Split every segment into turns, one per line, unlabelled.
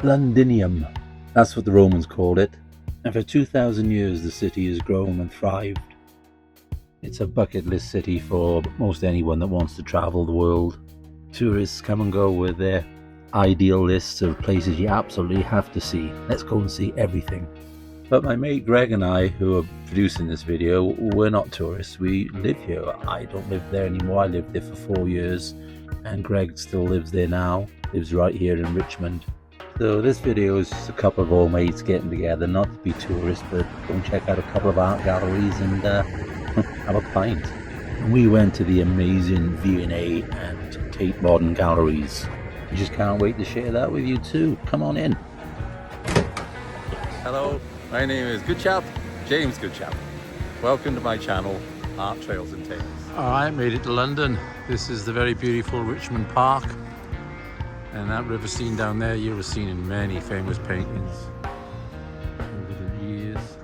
Londinium, that's what the Romans called it, and for 2,000 years the city has grown and thrived. It's a bucket list city for most anyone that wants to travel the world. Tourists come and go with their ideal lists of places you absolutely have to see. Let's go and see everything. But my mate Greg and I, who are producing this video, we're not tourists. We live here. I don't live there anymore. I lived there for 4 years, and Greg still lives there now. Lives right here in Richmond. So this video is just a couple of old mates getting together, not to be tourists, but go and check out a couple of art galleries and have a pint. And we went to the amazing V&A and Tate Modern galleries. I just can't wait to share that with you too. Come on in.
Hello, my name is Goodchap, James Goodchap. Welcome to my channel, Art Trails and Tales.
I made it to London. This is the very beautiful Richmond Park. And that river scene down there you have seen in many famous paintings over the years.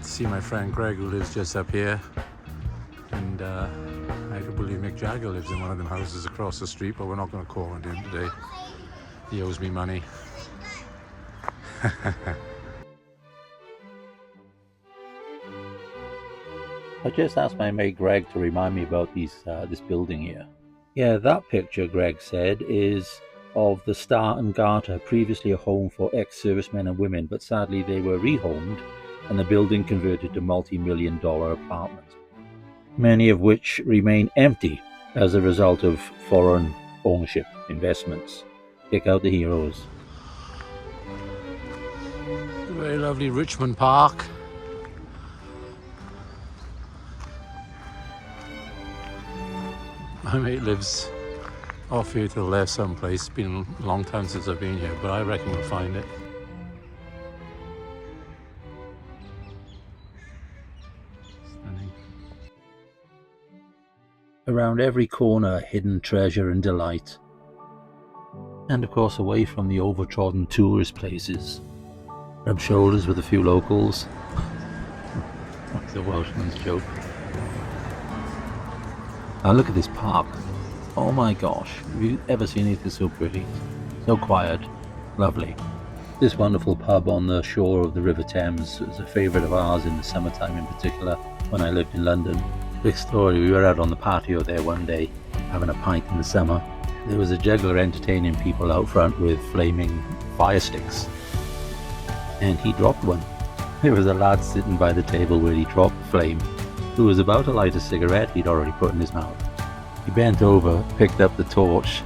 See my friend Greg who lives just up here. And I believe Mick Jagger lives in one of them houses across the street, but we're not going to call on him today. He owes me money.
I just asked my mate Greg to remind me about this building here. Yeah, that picture, Greg said, is of the Star and Garter, previously a home for ex-servicemen and women, but sadly they were rehomed and the building converted to multi-million-dollar apartments, many of which remain empty as a result of foreign ownership investments. Pick out the heroes.
Very lovely Richmond Park. My mate lives off here to the left someplace. It's been a long time since I've been here, but I reckon we'll find it. Stunning.
Around every corner, hidden treasure and delight. And of course away from the overtrodden tourist places. Rub shoulders with a few locals. That's a Welshman's joke. Now look at this park. Oh my gosh, have you ever seen anything so pretty? So quiet, lovely. This wonderful pub on the shore of the River Thames was a favourite of ours in the summertime in particular when I lived in London. Quick story, we were out on the patio there one day having a pint in the summer. There was a juggler entertaining people out front with flaming fire sticks. And he dropped one. There was a lad sitting by the table where he dropped the flame, who was about to light a cigarette he'd already put in his mouth. He bent over, picked up the torch,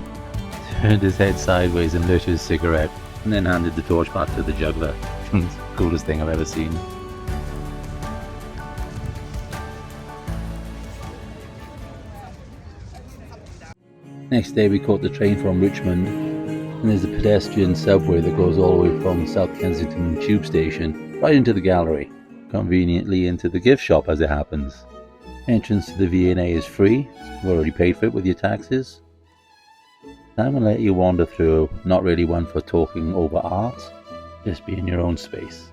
turned his head sideways and lit his cigarette, and then handed the torch back to the juggler. Coolest thing I've ever seen. Next day we caught the train from Richmond, and there's a pedestrian subway that goes all the way from South Kensington Tube Station right into the gallery. Conveniently into the gift shop as it happens. Entrance to the V&A is free. You've already paid for it with your taxes. I'm going to let you wander through, not really one for talking over art, just be in your own space.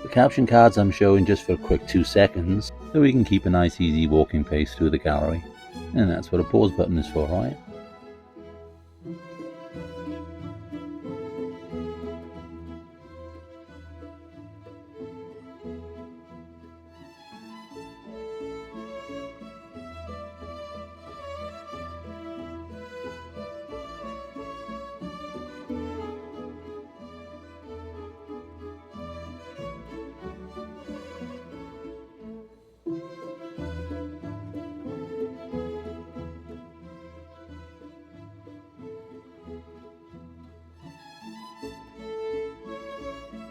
The caption cards I'm showing just for a quick 2 seconds, so we can keep a nice easy walking pace through the gallery. And that's what a pause button is for, right?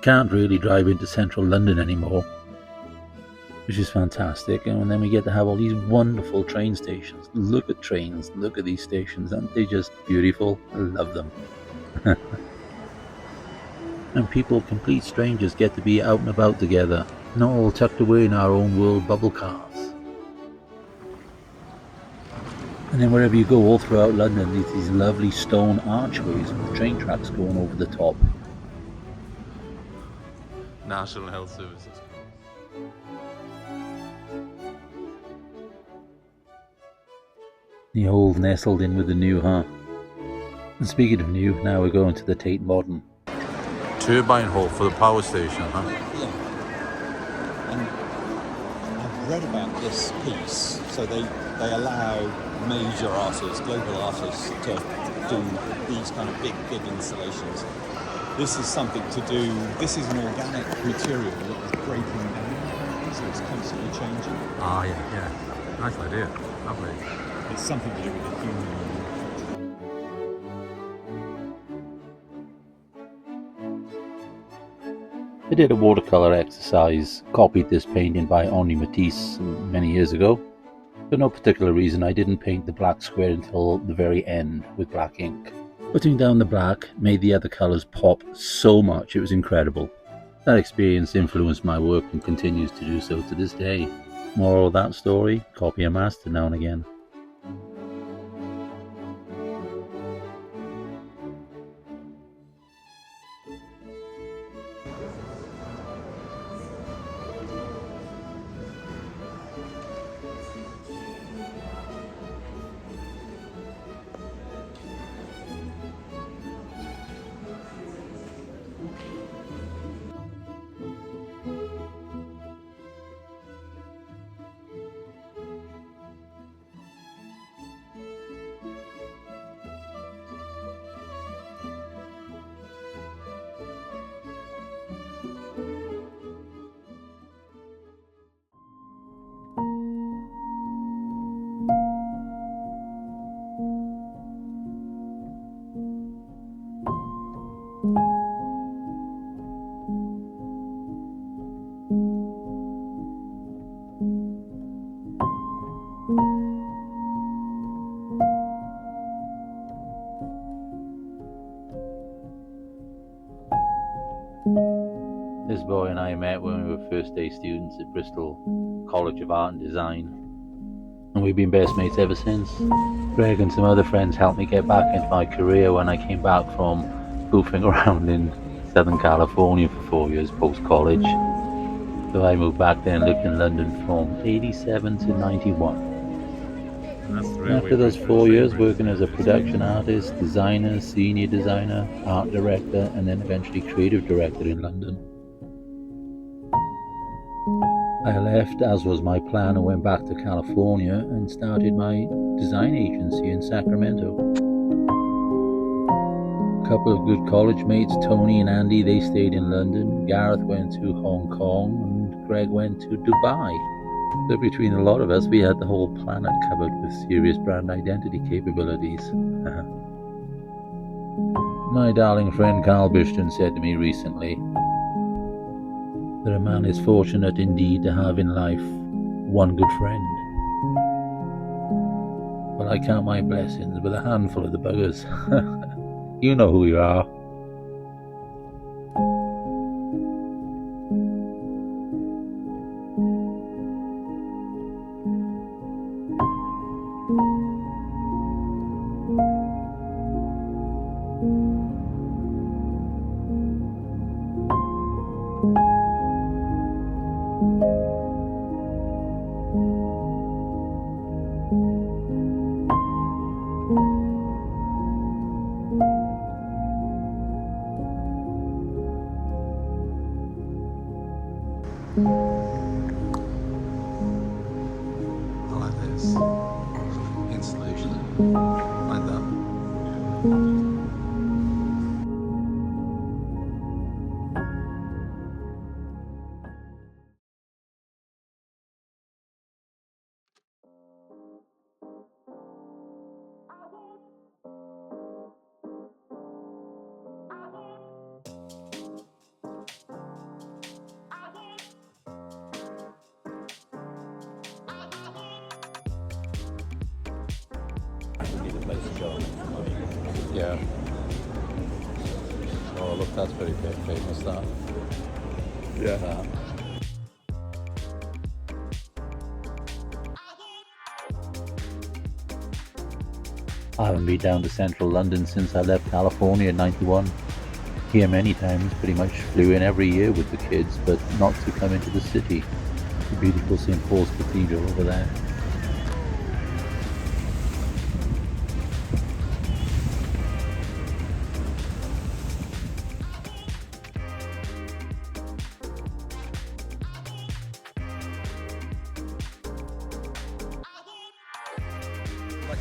Can't really drive into central London anymore, which is fantastic. And then we get to have all these wonderful train stations. Look at trains, look at these stations, aren't they just beautiful? I love them. And people, complete strangers, get to be out and about together, not all tucked away in our own world bubble cars. And then wherever you go all throughout London, there's these lovely stone archways with train tracks going over the top.
National Health Services.
The old nestled in with the new, huh? And speaking of new, now we're going to the Tate Modern.
Turbine hall for the power station, huh?
Yeah. And I've read about this piece, so they allow major artists, global artists, to do these kind of big installations. This is something to do, this is an organic material that is breaking down, so it's constantly changing.
Ah, yeah. Nice idea. Lovely.
It's something to do with the human.
I did a watercolour exercise, copied this painting by Henri Matisse many years ago. For no particular reason, I didn't paint the black square until the very end with black ink. Putting down the black made the other colours pop so much, it was incredible. That experience influenced my work and continues to do so to this day. Moral of that story, copy a master now and again. This boy and I met when we were first day students at Bristol College of Art and Design, and we've been best mates ever since. Greg and some other friends helped me get back into my career when I came back from goofing around in Southern California for 4 years post-college. So I moved back there and lived in London from 87 to 91. After those 4 years working as a production artist, designer, senior designer, art director, and then eventually creative director in London, I left, as was my plan, and went back to California and started my design agency in Sacramento. A couple of good college mates, Tony and Andy, they stayed in London. Gareth went to Hong Kong and Greg went to Dubai. So between a lot of us, we had the whole planet covered with serious brand identity capabilities. My darling friend Carl Bishton said to me recently that a man is fortunate indeed to have in life one good friend. Well, I count my blessings with a handful of the buggers. You know who you are.
I like this installation. Like that.
Yeah. Oh, look, that's very famous, that.
Yeah.
That.
I haven't been down to central London since I left California in 91. Here many times, pretty much flew in every year with the kids, but not to come into the city. The beautiful St. Paul's Cathedral over there.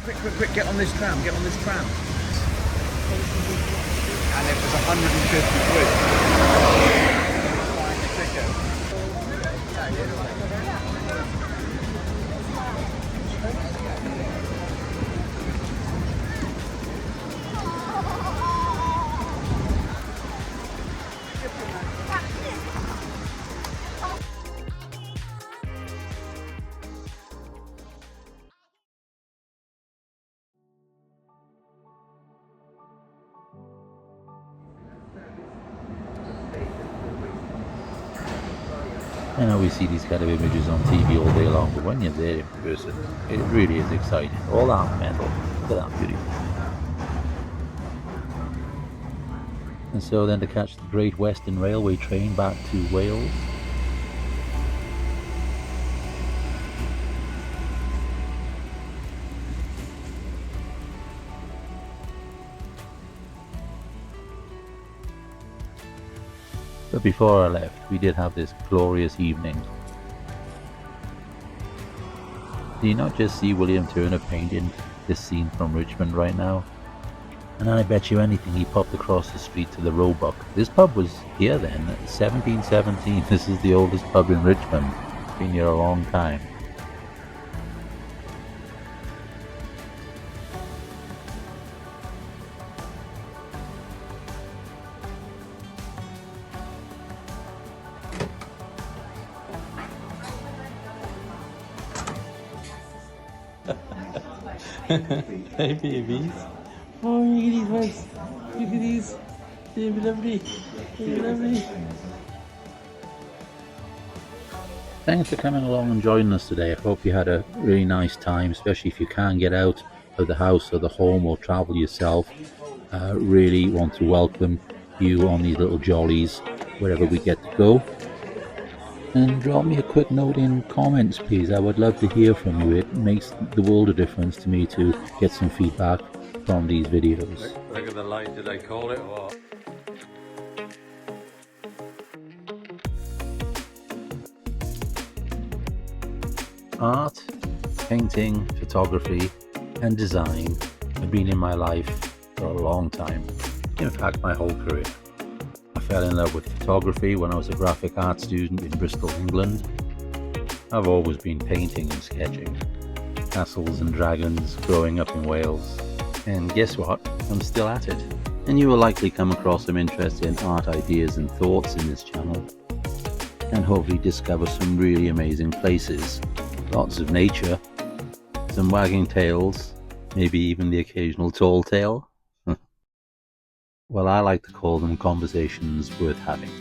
Quick, get on this tram, get on this tram. And it was 150 quid. Buying the ticket.
I know we see these kind of images on TV all day long, but when you're there in person, it really is exciting. All that metal, look at that beauty. And so then to catch the Great Western Railway train back to Wales. But before I left, we did have this glorious evening. Do you not just see William Turner painting this scene from Richmond right now? And I bet you anything he popped across the street to the Roebuck. This pub was here then, 1717. This is the oldest pub in Richmond. It's been here a long time.
Hey babies. Oh, look at these ones. Look at these. They're lovely. They're lovely.
Thanks for coming along and joining us today. I hope you had a really nice time, especially if you can't get out of the house or the home or travel yourself. Really want to welcome you on these little jollies wherever we get to go. And drop me a quick note in comments, please. I would love to hear from you. It makes the world of difference to me to get some feedback from these videos.
Look at the light. Did I call it or what?
Art, painting, photography, and design have been in my life for a long time. In fact, my whole career. I fell in love with photography when I was a graphic art student in Bristol, England. I've always been painting and sketching. Castles and dragons growing up in Wales. And guess what? I'm still at it. And you will likely come across some interesting art ideas and thoughts in this channel. And hopefully discover some really amazing places. Lots of nature. Some wagging tails. Maybe even the occasional tall tale. Well, I like to call them conversations worth having.